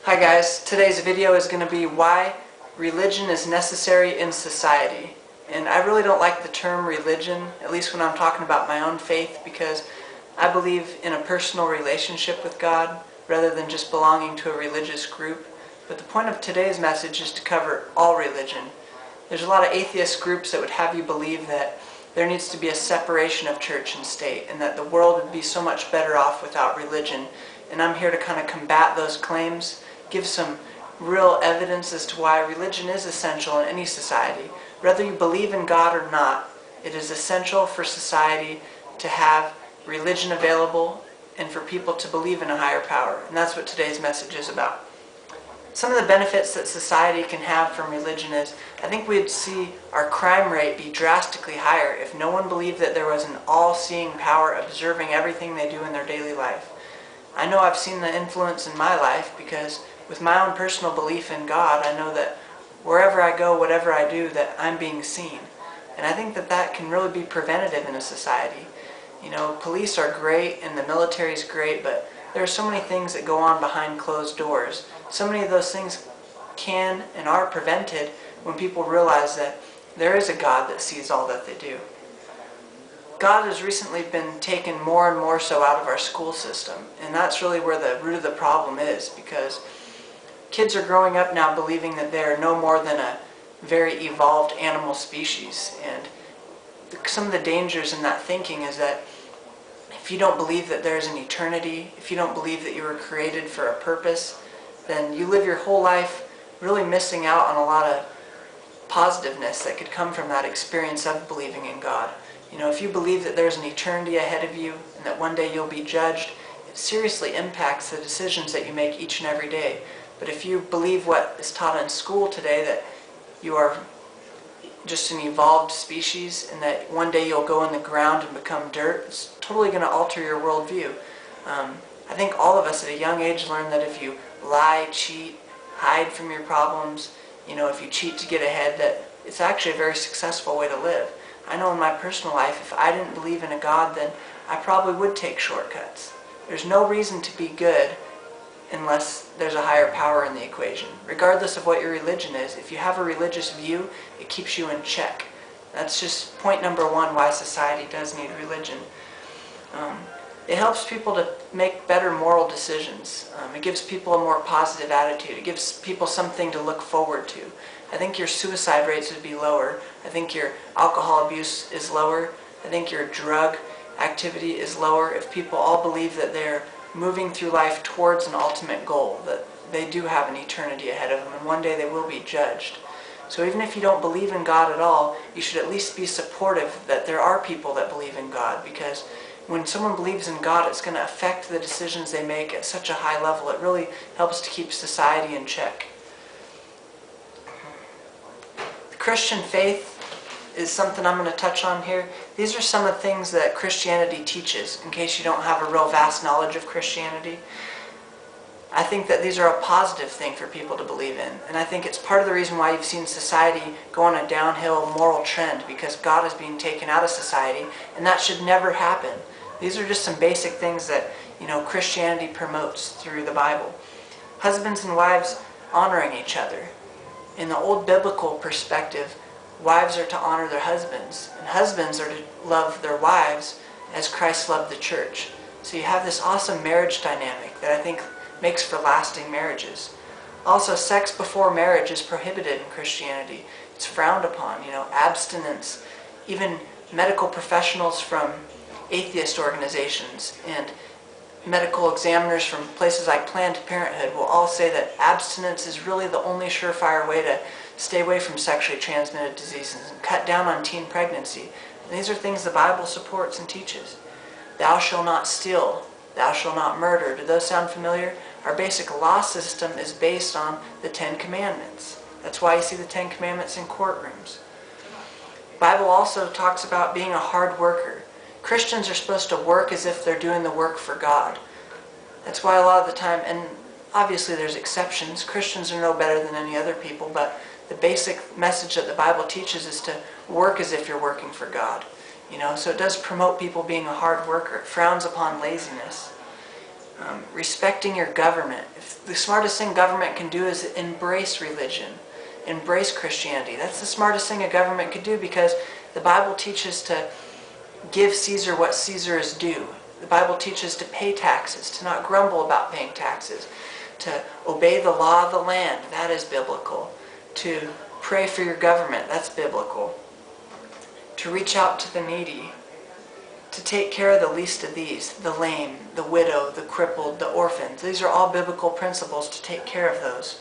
Hi guys, today's video is going to be why religion is necessary in society. And I really don't like the term religion, at least when I'm talking about my own faith, because I believe in a personal relationship with God rather than just belonging to a religious group. But the point of today's message is to cover all religion. There's a lot of atheist groups that would have you believe that there needs to be a separation of church and state and that the world would be so much better off without religion. And I'm here to kind of combat those claims, give some real evidence as to why religion is essential in any society. Whether you believe in God or not, it is essential for society to have religion available and for people to believe in a higher power. And that's what today's message is about. Some of the benefits that society can have from religion is, I think we'd see our crime rate be drastically higher if no one believed that there was an all-seeing power observing everything they do in their daily life. I know I've seen the influence in my life because with my own personal belief in God, I know that wherever I go, whatever I do, that I'm being seen. And I think that that can really be preventative in a society. You know, police are great and the military is great, but there are so many things that go on behind closed doors. So many of those things can and are prevented when people realize that there is a God that sees all that they do. God has recently been taken more and more so out of our school system, and that's really where the root of the problem is, because kids are growing up now believing that they are no more than a very evolved animal species, and some of the dangers in that thinking is that if you don't believe that there's an eternity, if you don't believe that you were created for a purpose, then you live your whole life really missing out on a lot of positiveness that could come from that experience of believing in God. You know, if you believe that there's an eternity ahead of you and that one day you'll be judged, it seriously impacts the decisions that you make each and every day. But if you believe what is taught in school today, that you are just an evolved species and that one day you'll go in the ground and become dirt, it's totally going to alter your worldview. I think all of us at a young age learn that if you lie, cheat, hide from your problems, you know, if you cheat to get ahead, that it's actually a very successful way to live. I know in my personal life, if I didn't believe in a God, then I probably would take shortcuts. There's no reason to be good unless there's a higher power in the equation. Regardless of what your religion is, if you have a religious view, it keeps you in check. That's just point number one why society does need religion. It helps people to make better moral decisions. It gives people a more positive attitude. It gives people something to look forward to. I think your suicide rates would be lower. I think your alcohol abuse is lower. I think your drug activity is lower if people all believe that they're moving through life towards an ultimate goal, that they do have an eternity ahead of them and one day they will be judged. So even if you don't believe in God at all, you should at least be supportive that there are people that believe in God, because when someone believes in God, it's going to affect the decisions they make at such a high level. It really helps to keep society in check. The Christian faith is something I'm going to touch on here. These are some of the things that Christianity teaches, in case you don't have a real vast knowledge of Christianity. I think that these are a positive thing for people to believe in, and I think it's part of the reason why you've seen society go on a downhill moral trend, because God is being taken out of society, and that should never happen. These are just some basic things that, you know, Christianity promotes through the Bible. Husbands and wives honoring each other. In the old biblical perspective, wives are to honor their husbands, and husbands are to love their wives as Christ loved the church. So you have this awesome marriage dynamic that I think makes for lasting marriages. Also, sex before marriage is prohibited in Christianity. It's frowned upon, you know, abstinence. Even medical professionals from atheist organizations and medical examiners from places like Planned Parenthood will all say that abstinence is really the only surefire way to stay away from sexually transmitted diseases and cut down on teen pregnancy. And these are things the Bible supports and teaches. Thou shalt not steal. Thou shalt not murder. Do those sound familiar? Our basic law system is based on the Ten Commandments. That's why you see the Ten Commandments in courtrooms. The Bible also talks about being a hard worker. Christians are supposed to work as if they're doing the work for God. That's why a lot of the time, and obviously there's exceptions, Christians are no better than any other people, but the basic message that the Bible teaches is to work as if you're working for God. You know, so it does promote people being a hard worker. It frowns upon laziness. respecting your government. If the smartest thing government can do is embrace religion, embrace Christianity. That's the smartest thing a government could do, because the Bible teaches to give Caesar what Caesar is due. The Bible teaches to pay taxes, to not grumble about paying taxes, to obey the law of the land. That is biblical. To pray for your government. That's biblical. To reach out to the needy. To take care of the least of these, the lame, the widow, the crippled, the orphans. These are all biblical principles to take care of those.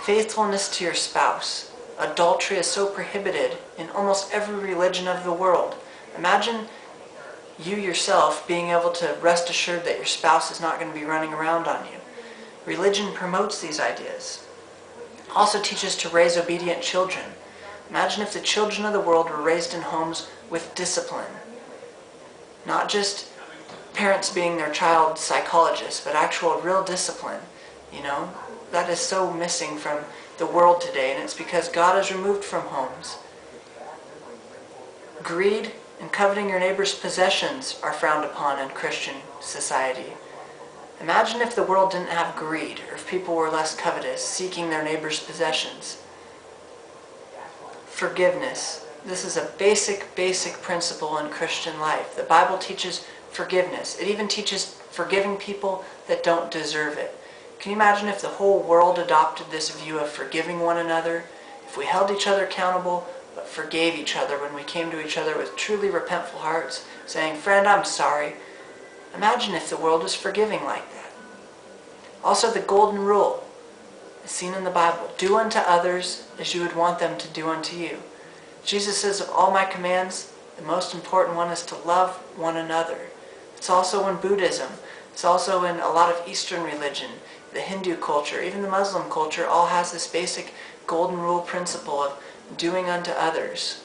Faithfulness to your spouse. Adultery is so prohibited in almost every religion of the world. Imagine you yourself being able to rest assured that your spouse is not going to be running around on you. Religion promotes these ideas. Also teaches to raise obedient children. Imagine if the children of the world were raised in homes with discipline. Not just parents being their child's psychologists, but actual real discipline. You know, that is so missing from the world today, and it's because God is removed from homes. Greed and coveting your neighbor's possessions are frowned upon in Christian society. Imagine if the world didn't have greed, or if people were less covetous, seeking their neighbor's possessions. Forgiveness. This is a basic principle in Christian life. The Bible teaches forgiveness. It even teaches forgiving people that don't deserve it. Can you imagine if the whole world adopted this view of forgiving one another? If we held each other accountable, but forgave each other when we came to each other with truly repentful hearts, saying, "Friend, I'm sorry." Imagine if the world was forgiving like that. Also, the golden rule is seen in the Bible. Do unto others as you would want them to do unto you. Jesus says, of all my commands, the most important one is to love one another. It's also in Buddhism. It's also in a lot of Eastern religion, the Hindu culture, even the Muslim culture, all has this basic golden rule principle of doing unto others.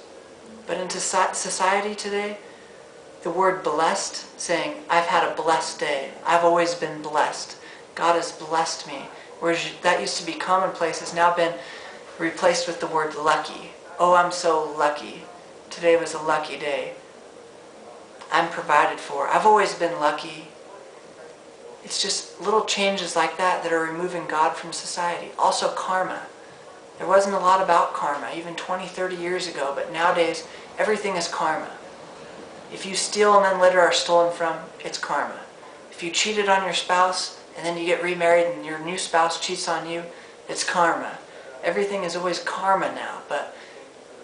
But in society today, the word blessed, saying, I've had a blessed day. I've always been blessed. God has blessed me. Whereas that used to be commonplace, has now been replaced with the word lucky. Oh, I'm so lucky. Today was a lucky day. I'm provided for. I've always been lucky. It's just little changes like that that are removing God from society. Also karma. There wasn't a lot about karma even 20, 30 years ago, but nowadays everything is karma. If you steal and then later are stolen from, it's karma. If you cheated on your spouse and then you get remarried and your new spouse cheats on you, it's karma. Everything is always karma now, but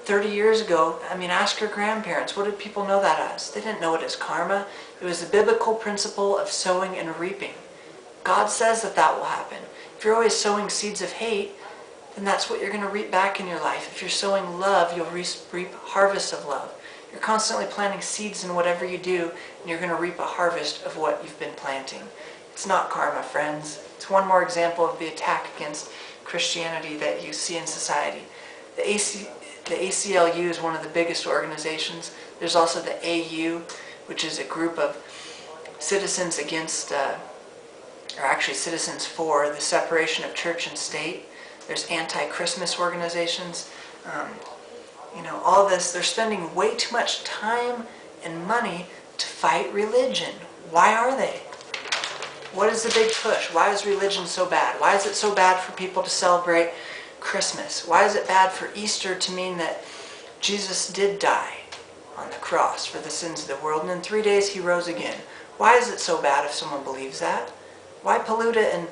30 years ago, ask your grandparents, what did people know that as? They didn't know it as karma. It was the biblical principle of sowing and reaping. God says that that will happen. If you're always sowing seeds of hate, then that's what you're going to reap back in your life. If you're sowing love, you'll reap harvest of love. You're constantly planting seeds in whatever you do, and you're going to reap a harvest of what you've been planting. It's not karma, friends. It's one more example of the attack against Christianity that you see in society. The ACLU is one of the biggest organizations. There's also the AU, which is a group of citizens against, or actually citizens for, the separation of church and state. There's anti-Christmas organizations. All this, they're spending way too much time and money to fight religion. Why are they? What is the big push? Why is religion so bad? Why is it so bad for people to celebrate Christmas? Why is it bad for Easter to mean that Jesus did die on the cross for the sins of the world, and in 3 days he rose again? Why is it so bad if someone believes that? Why pollute it and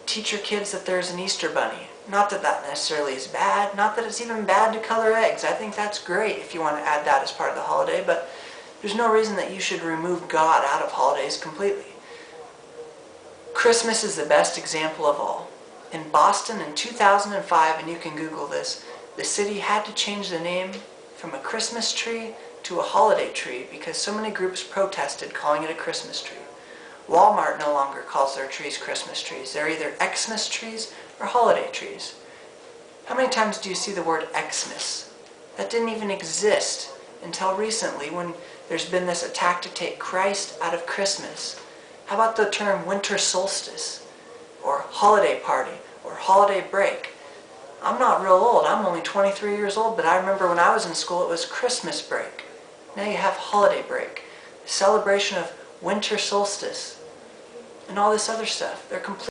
teach your kids that there's an Easter bunny? Not that that necessarily is bad. Not that it's even bad to color eggs. I think that's great if you want to add that as part of the holiday, but there's no reason that you should remove God out of holidays completely. Christmas is the best example of all. In Boston in 2005, and you can Google this, the city had to change the name from a Christmas tree to a holiday tree because so many groups protested calling it a Christmas tree. Walmart no longer calls their trees Christmas trees. They're either Xmas trees or holiday trees. How many times do you see the word Xmas? That didn't even exist until recently when there's been this attack to take Christ out of Christmas. How about the term winter solstice, or holiday party, or holiday break? I'm not real old. I'm only 23 years old, but I remember when I was in school it was Christmas break. Now you have holiday break. Celebration of winter solstice. and all this other stuff. They're completely